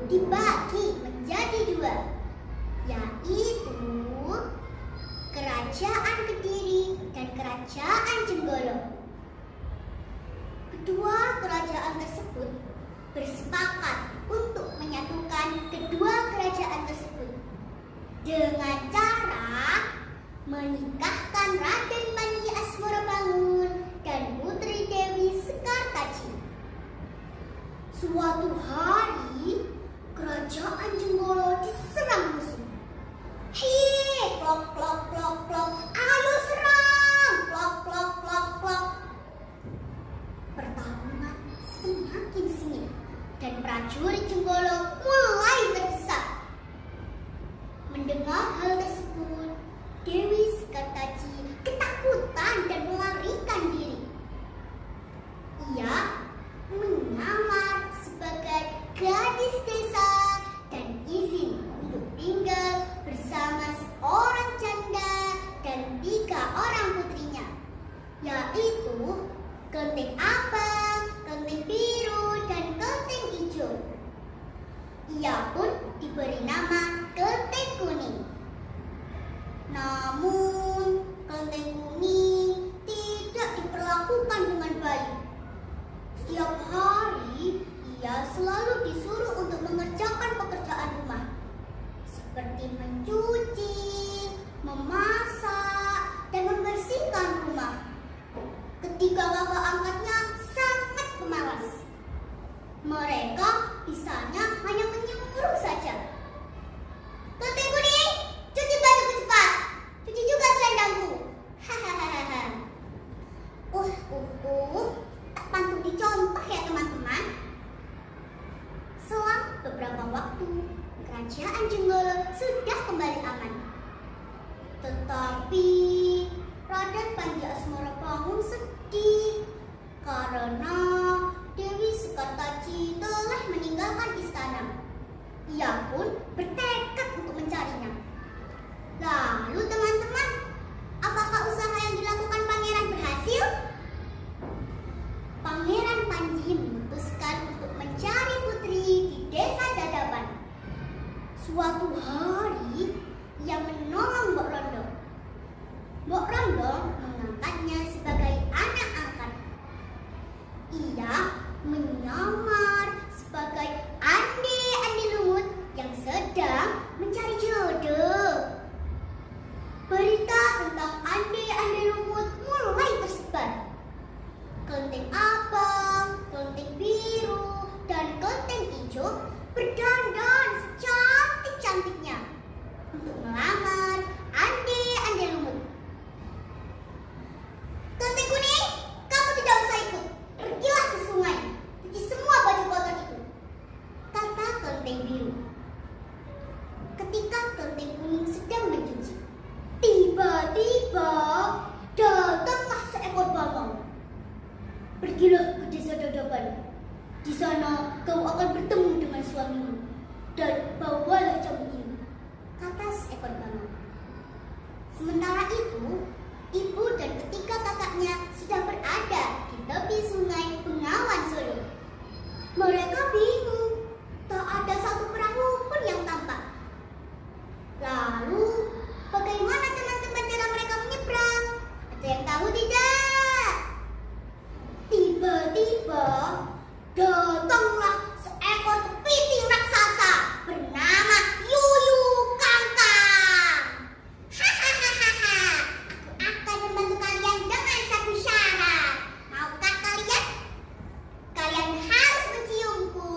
dibagi menjadi dua, yaitu Kerajaan Kediri dan Kerajaan Jenggolo. Kedua kerajaan tersebut bersepakat untuk menyatukan kedua kerajaan tersebut dengan cara menikahkan Raden Panji Asmarabangun dan Putri Dewi Sekartaji. Suatu hari, Kerajaan Jenggolo diserang musuh. Hei, klok klok klok klok, ayo serang, klok klok klok klok. Pertarungan semakin sengit dan prajurit Jenggolo mulai terdesak. Mendengar hal tersebut, Dewi Sekartaji ketakutan dan melarikan diri. Ia menyamar sebagai gadis desa dan izin untuk tinggal bersama seorang janda dan 3 orang putrinya, yaitu Kelenteng Abang, Kelenteng Biru, dan Kelenteng Hijau. Ia pun diberi nama Kelenteng Kuning. Namun, Kelenteng Kuning tidak diperlakukan dengan baik. Setiap hari, ia selalu disuruh untuk mengerjakan pekerjaan rumah, seperti mencuci, memasak, dan membersihkan rumah. Ketiga kakak angkatnya sangat pemalas. Mereka bisanya hanya menyuruh saja. Kelenteng Kuning, cuci bajuku cepat. Cuci juga selendangku. Hahaha. Tak patut dicontoh ya teman-teman. Selang beberapa waktu, Kerajaan Jenggolo sudah kembali aman. Tetapi Raden Panji Asmarabangun sedih karena Dewi Sekartaji telah meninggalkan istana. Ia pun bertekad untuk mencarinya. Lalu teman-teman, apakah usaha yang dilakukan pangeran berhasil? Pangeran Panji memutuskan untuk mencari putri di desa Dadapan. Suatu hari, ia menolong Mbok Rondo. Mbok Rondo mengangkatnya sebagai anak angkat. Ia menyamar sebagai Andi Lumut yang sedang mencari jodoh. Berita tentang Andi Lumut mulai tersebar. Kelenteng Abang, Kelenteng Biru, dan Kelenteng Hijau berdandan secantik-cantiknya untuk melamar Andi Lumut. Kelenteng Kuning, kamu tidak usah ikut. Pergilah ke sungai, cuci semua baju kotor itu, kata Kelenteng Biru. Ketika Kelenteng Kuning sedang mencuci, tiba-tiba datanglah seekor bawang. Pergilah ke desa Dadapan. Di sana kau akan bertemu dengan suamimu, dan bawalah jamu ini, kata seekor bawang. Sementara itu, ibu dan ketiga kakaknya sudah berada di tepi sungai Bengawan Solo. Mereka bingung, tak ada satu perahu pun yang tampak. Lalu, bagaimana teman-teman cara mereka menyeberang? Ada yang tahu tidak? Tiba-tiba datanglah seekor kepiting raksasa bernama Yuyu Kangkang. Hahaha, aku akan membantu kalian dengan satu syarat. Maukah kalian? Kalian harus menciumku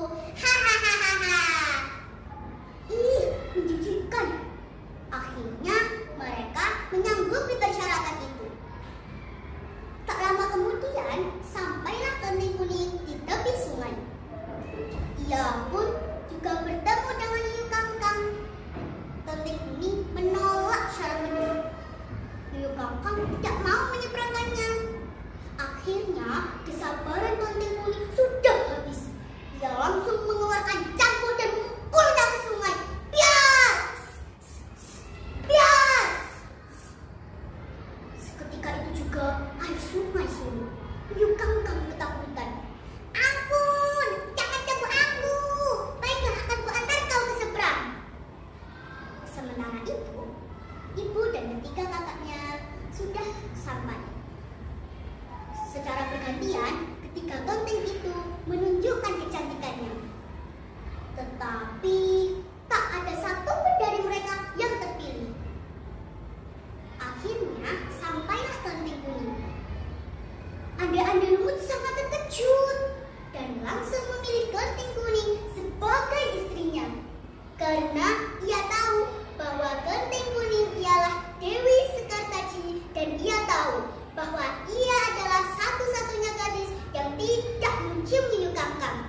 karena ia tahu bahwa Genteng Kuning ialah Dewi Sekartaji dan ia tahu bahwa ia adalah satu-satunya gadis yang tidak mencium minyak kangkang.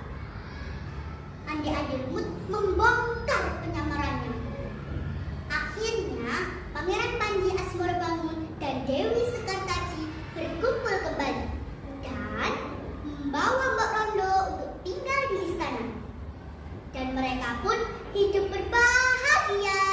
Ande-ande Lumut membongkar penyamarannya. Akhirnya, Pangeran Panji Asmarabangun dan Dewi Sekartaji berkumpul kembali dan membawa Mbak Rondo untuk tinggal di istana. Dan mereka pun hidup berbahagia.